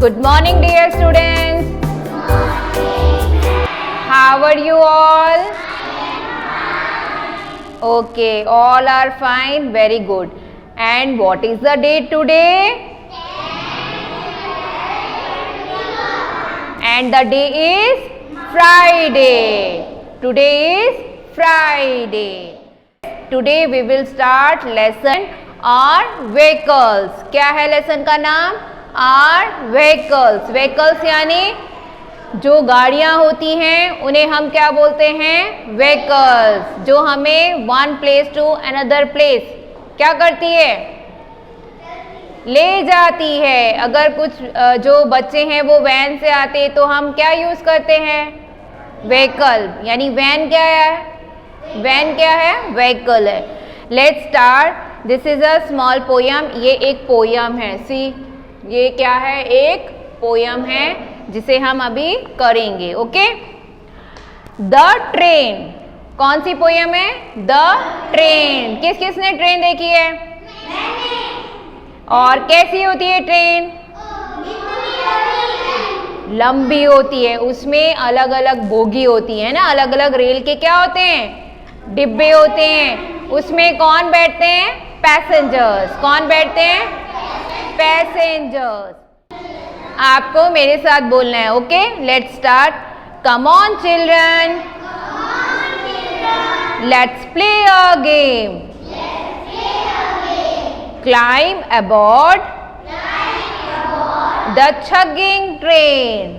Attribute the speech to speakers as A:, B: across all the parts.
A: Good morning, dear students. How are you all? Okay, all are fine. Very good. And what is the date today? And the day is Friday. Today is Friday. Today we will start lesson on vehicles. क्या है lesson का नाम? Are vehicles. Vehicles यानी जो गाड़ियाँ होती हैं उन्हें हम क्या बोलते हैं? Vehicles. जो हमें one place to another place क्या करती है? ले जाती है. अगर कुछ जो बच्चे हैं वो वैन से आते तो हम क्या यूज़ करते हैं? व्हीकल. यानी वैन क्या है? वैन क्या है? व्हीकल है. Let's start. This is a small poem. ये एक पोयम है. सी ये क्या है? एक पोयम है जिसे हम अभी करेंगे. ओके. The train. कौन सी पोयम है? The train. किस किसने ट्रेन देखी है? और कैसी होती है ट्रेन? लंबी होती है. उसमें अलग अलग बोगी होती है ना. अलग अलग रेल के क्या होते हैं? डिब्बे होते हैं. उसमें कौन बैठते हैं? पैसेंजर्स. कौन बैठते हैं? पैसेंजर्स. आपको मेरे साथ बोलना है. Okay. Let's start. Come on children, let's play a game. Climb aboard the chugging train.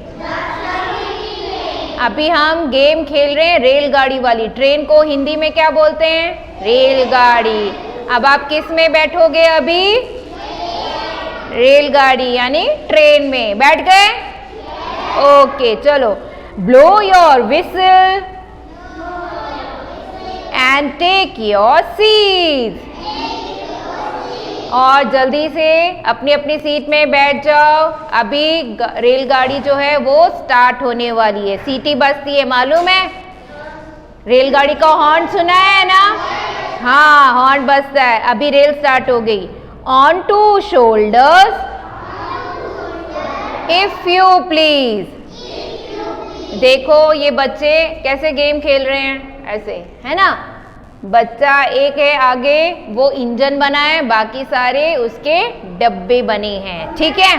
A: अभी हम गेम खेल रहे हैं रेलगाड़ी वाली. ट्रेन को हिंदी में क्या बोलते हैं? रेलगाड़ी. अब आप किस में बैठोगे? अभी रेलगाड़ी यानी ट्रेन में बैठ गए. ओके चलो. Blow your whistle and take your seat. और जल्दी से अपनी अपनी सीट में बैठ जाओ. अभी रेलगाड़ी जो है वो स्टार्ट होने वाली है. सीटी बजती है, मालूम है? रेलगाड़ी का हॉर्न सुना है ना? हाँ, हॉर्न बजता है. अभी रेल स्टार्ट हो गई. On to shoulders if you please. देखो ये बच्चे कैसे गेम खेल रहे हैं. ऐसे है ना. बच्चा एक है आगे, वो इंजन बना है, बाकी सारे उसके डब्बे बने हैं. ठीक है.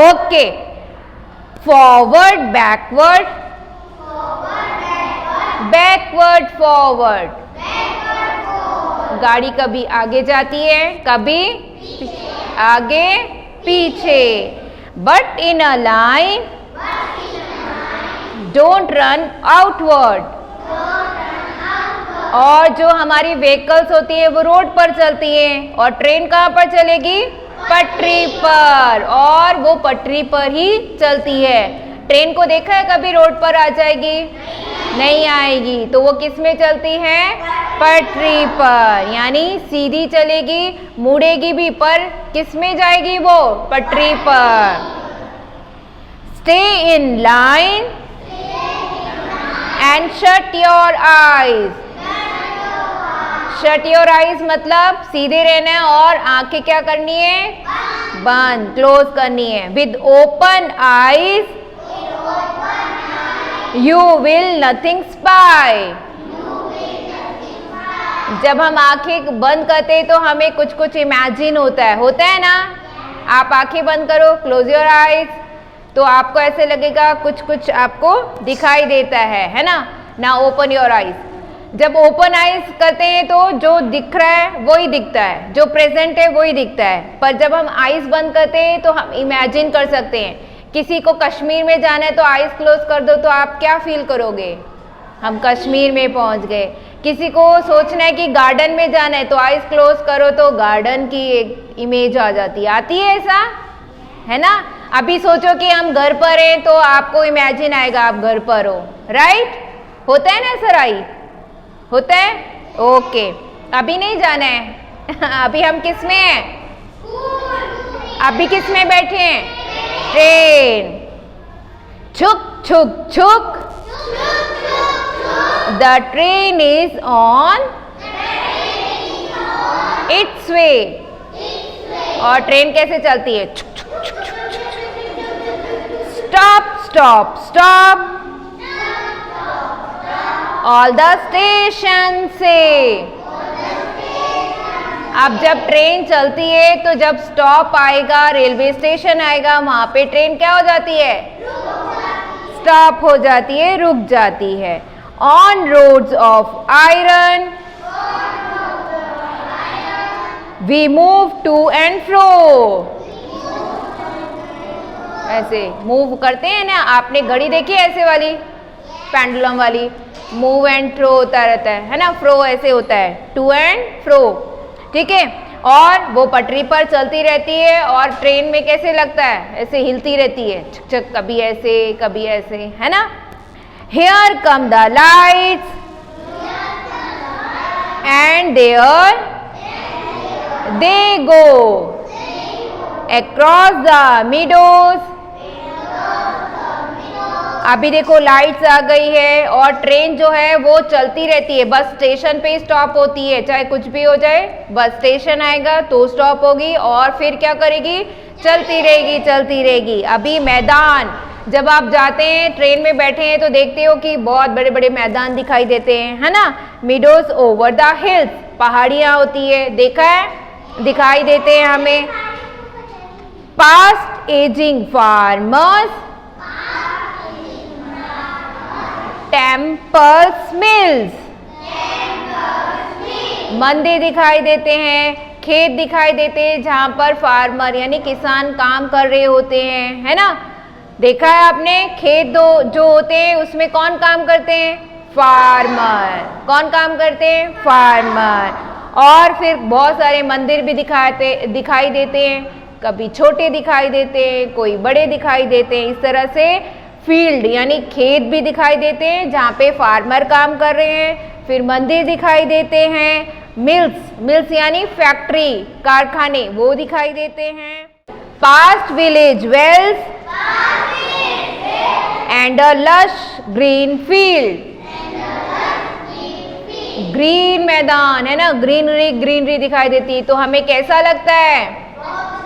A: Okay. Forward backward, backward forward. गाड़ी कभी आगे जाती है, कभी आगे पीछे. But in a line don't run outward. और जो हमारी व्हीकल्स होती है वो रोड पर चलती हैं. और ट्रेन कहाँ पर चलेगी? पटरी पर. और वो पटरी पर ही चलती है. ट्रेन को देखा है कभी रोड पर आ जाएगी? नहीं आएगी. तो वो किस में चलती है? पटरी पर. यानी सीधी चलेगी, मुड़ेगी भी, पर किस में जाएगी वो? पटरी पर. Stay in line and shut your eyes. Shut your eyes मतलब सीधे रहना है और आंखें क्या करनी है? बंद, क्लोज करनी है. With open eyes you will nothing spy. जब हम आंखें बंद करते हैं तो हमें कुछ कुछ इमेजिन होता है ना. आप आंखें बंद करो, क्लोज योर आईज, तो आपको ऐसे लगेगा कुछ कुछ आपको दिखाई देता है ना. ना ओपन योर आईज. जब ओपन आईज करते हैं तो जो दिख रहा है वही दिखता है, जो प्रेजेंट है वही दिखता है. पर जब हम आईज बंद करते हैं तो हम इमेजिन कर सकते हैं. किसी को कश्मीर में जाना है तो आईज क्लोज कर दो तो आप क्या फील करोगे? हम कश्मीर में पहुंच गए. किसी को सोचना है कि गार्डन में जाना है तो आईज क्लोज करो तो गार्डन की एक इमेज आ जाती है. आती है ऐसा? है ना. अभी सोचो कि हम घर पर हैं तो आपको इमेजिन आएगा आप घर पर हो. राइट? होता है ना सर? आई होता है. ओके. अभी नहीं जाना है. अभी हम किस में हैं? अभी किस में बैठे हैं? ट्रेन. छुक छुक छुक. The train is on its way. और ट्रेन कैसे चलती है? Stop, stop, stop. All the stations से। अब जब ट्रेन चलती है तो जब स्टॉप आएगा, रेलवे स्टेशन आएगा, वहां पे ट्रेन क्या हो जाती है? स्टॉप हो जाती है, रुक जाती है। On roads of iron we move to and fro. ऐसे मूव करते हैं ना, आपने घड़ी देखी है ऐसे वाली पेंडुलम वाली, मूव एंड थ्रो होता रहता है ना, फ्रो ऐसे होता है, टू एंड फ्रो, ठीक है। और वो पटरी पर चलती रहती है और ट्रेन में कैसे लगता है? ऐसे हिलती रहती है, छक छक, कभी ऐसे, है ना। Here come the lights and there they go across the meadows. अभी देखो लाइट्स आ गई है और ट्रेन जो है वो चलती रहती है, बस स्टेशन पे स्टॉप होती है, चाहे कुछ भी हो जाए, बस स्टेशन आएगा तो स्टॉप होगी और फिर क्या करेगी? चलती रहेगी। अभी मैदान, जब आप जाते हैं ट्रेन में बैठे हैं तो देखते हो कि बहुत बड़े बड़े मैदान दिखाई देते हैं, है ना। मीडोज ओवर द हिल्स, पहाड़ियां होती है, देखा है, दिखाई देते हैं हमें। Past ageing farmers, temples, mills, मंदिर दिखाई देते हैं, खेत दिखाई देते हैं जहां पर फार्मर यानी किसान काम कर रहे होते हैं, है ना। देखा है आपने, खेत जो होते हैं उसमें कौन काम करते हैं? फार्मर। कौन काम करते हैं? फार्मर। और फिर बहुत सारे मंदिर भी दिखाई देते हैं, कभी छोटे दिखाई देते हैं, कोई बड़े दिखाई देते हैं। इस तरह से फील्ड यानी खेत भी दिखाई देते हैं जहाँ पे फार्मर काम कर रहे हैं, फिर मंदिर दिखाई देते हैं, मिल्स यानी फैक्ट्री, कारखाने, वो दिखाई देते हैं। Past village wells and a lush green field, green मैदान है ना, ग्रीनरी दिखाई देती है, तो हमें कैसा लगता है?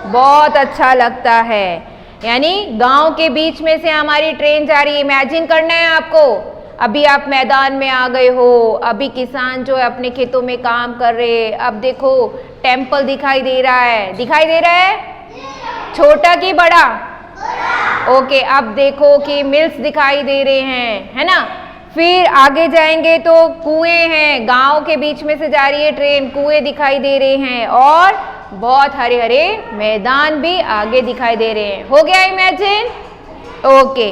A: बहुत अच्छा लगता है। यानी गांव के बीच में से हमारी ट्रेन जा रही है। इमेजिन करना है आपको, अभी आप मैदान में आ गए हो, अभी किसान जो है अपने खेतों में काम कर रहे हैं। अब देखो टेम्पल दिखाई दे रहा है, छोटा कि बड़ा? ओके, अब देखो कि मिल्स दिखाई दे रहे हैं, है ना। फिर आगे जाएंगे तो कुएं हैं, गांव के बीच में से जा रही है ट्रेन, कुएं दिखाई दे रहे हैं और बहुत हरे हरे मैदान भी आगे दिखाई दे रहे हैं। हो गया imagine? Okay.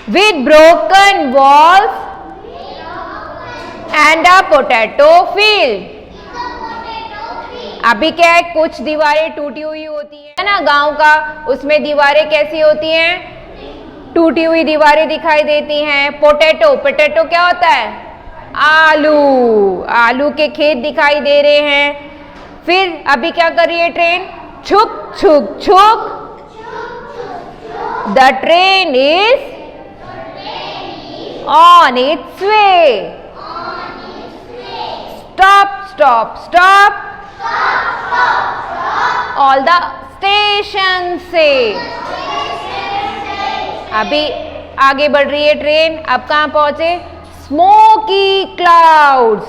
A: With broken walls and a potato field, अभी क्या है, कुछ दीवारें टूटी हुई होती है ना गांव का, उसमें दीवारें कैसी होती हैं? टूटी हुई दीवारें दिखाई देती हैं। पोटैटो क्या होता है? आलू के खेत दिखाई दे रहे हैं। फिर अभी क्या कर रही है ट्रेन? छुक, the train is on its way. Stop, all the station से। अभी आगे बढ़ रही है ट्रेन, अब कहाँ पहुंचे? स्मोकी क्लाउड्स,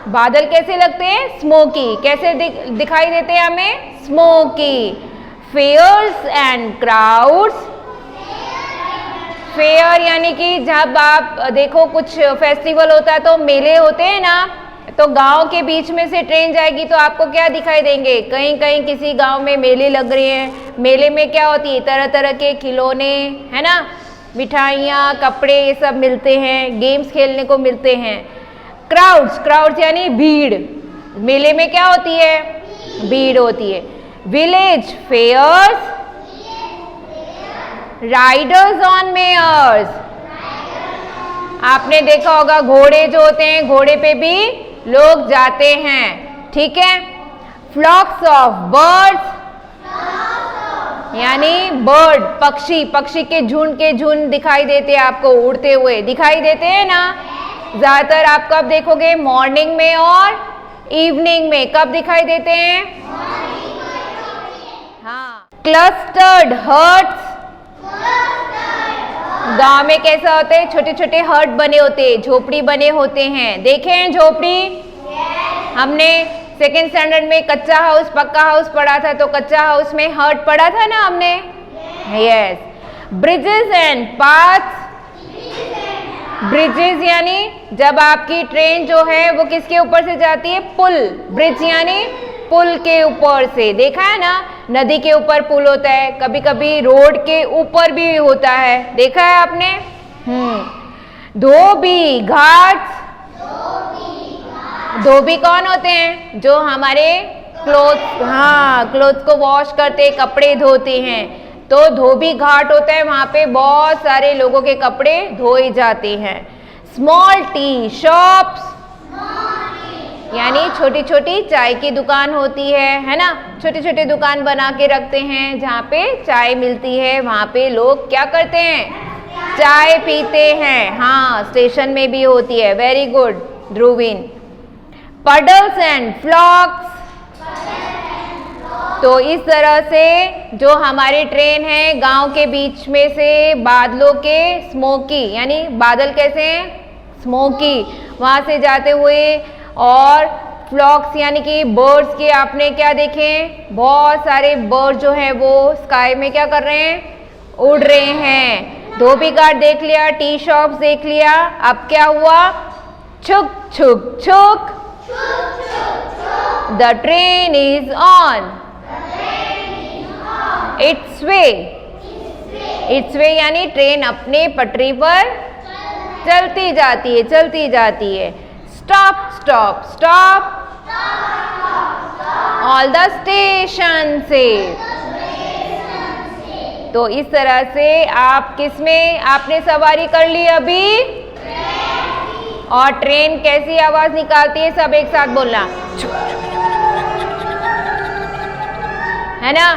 A: बादल कैसे लगते हैं? स्मोकी। कैसे दिखाई देते हैं हमें? Smoky. Fairs and crowds, fair यानी कि जब आप देखो कुछ फेस्टिवल होता है तो मेले होते हैं ना, तो गांव के बीच में से ट्रेन जाएगी तो आपको क्या दिखाई देंगे? कहीं किसी गांव में मेले लग रहे हैं। मेले में क्या होती है? तरह तरह के खिलौने, है ना, मिठाइयाँ, कपड़े, ये सब मिलते हैं, गेम्स खेलने को मिलते हैं। क्राउड्स यानी भीड़, मेले में क्या होती है? भीड़ होती है। Village fairs, riders on mares, आपने देखा होगा घोड़े जो होते हैं, घोड़े पे भी लोग जाते हैं, ठीक है। फ्लॉक्स ऑफ बर्ड्स यानी बर्ड, पक्षी के झुंड दिखाई देते हैं आपको, उड़ते हुए दिखाई देते हैं ना। ज्यादातर आप कब देखोगे? मॉर्निंग में और इवनिंग में। कब दिखाई देते हैं? हाँ। क्लस्टर्ड हर्ट्स, गांव में कैसा होते हैं, छोटे छोटे हर्ट बने होते हैं, झोपड़ी बने होते हैं, देखे हैं झोपड़ी? हमने सेकेंड स्टैंडर्ड में कच्चा हाउस पक्का हाउस पढ़ा था, तो कच्चा हाउस में हर्ट पढ़ा था ना हमने। Yes. Bridges and paths, bridges यानी जब आपकी ट्रेन जो है वो किसके ऊपर से जाती है, पुल। ब्रिज यानी पुल के ऊपर से, देखा है ना, नदी के ऊपर पुल होता है, कभी कभी रोड के ऊपर भी होता है, देखा है आपने। धोबी घाट, धोबी कौन होते हैं, जो हमारे क्लोथ, हाँ, क्लोथ को वॉश करते, कपड़े धोते हैं, तो धोबी घाट होता है, वहां पे बहुत सारे लोगों के कपड़े धोए जाते हैं। स्मॉल टी शॉप्स यानी छोटी छोटी चाय की दुकान होती है ना, छोटे छोटे दुकान बना के रखते हैं जहाँ पे चाय मिलती है, वहाँ पे लोग क्या करते हैं, चाय पीते हैं। हाँ, स्टेशन में भी होती है। Very good Dhruvin. Puddles and flocks, तो इस तरह से जो हमारी ट्रेन है गांव के बीच में से बादलों के, स्मोकी यानी बादल कैसे हैं, स्मोकी, वहां से जाते हुए, और फ्लॉक्स यानी कि बर्ड्स के आपने क्या देखे, बहुत सारे बर्ड जो है वो स्काई में क्या कर रहे हैं, उड़ रहे हैं। धोबी घाट देख लिया, टी शॉप्स देख लिया, अब क्या हुआ, छुक छुक छुक, the train is on its way. Its way यानी ट्रेन अपने पटरी पर चलती जाती है, चलती जाती है। Stop stop stop, all the station से। तो इस तरह से आप किसमें आपने सवारी कर ली अभी, और ट्रेन कैसी आवाज निकालती है, सब एक साथ बोलना, है ना,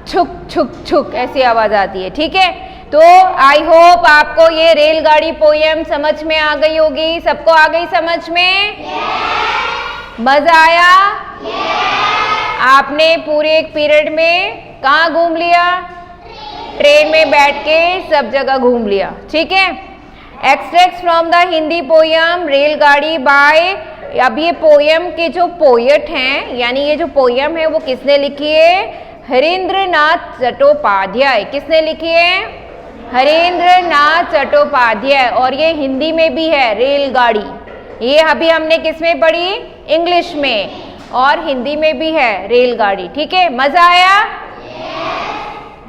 A: छुक छुक छुक ऐसी आवाज आती है, ठीक है। तो आई होप आपको ये रेलगाड़ी पोयम समझ में आ गई होगी, सबको आ गई समझ में? मजा आया? आपने पूरे एक पीरियड में कहाँ घूम लिया, ट्रेन में बैठ के सब जगह घूम लिया, ठीक है। Extracts from the Hindi poem रेलगाड़ी बाय, अब ये पोयम के जो पोएट हैं, यानी ये जो पोयम है वो किसने लिखी है, हरींद्रनाथ चट्टोपाध्याय। किसने लिखी है, हरींद्रनाथ चट्टोपाध्याय, और ये हिंदी में भी है रेलगाड़ी। ये अभी हमने किस में पढ़ी, इंग्लिश में, और हिंदी में भी है रेलगाड़ी, ठीक है। मजा आया?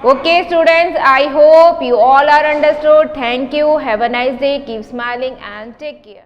A: Okay students, I hope you all are understood. Thank you. Have a nice day. Keep smiling and take care.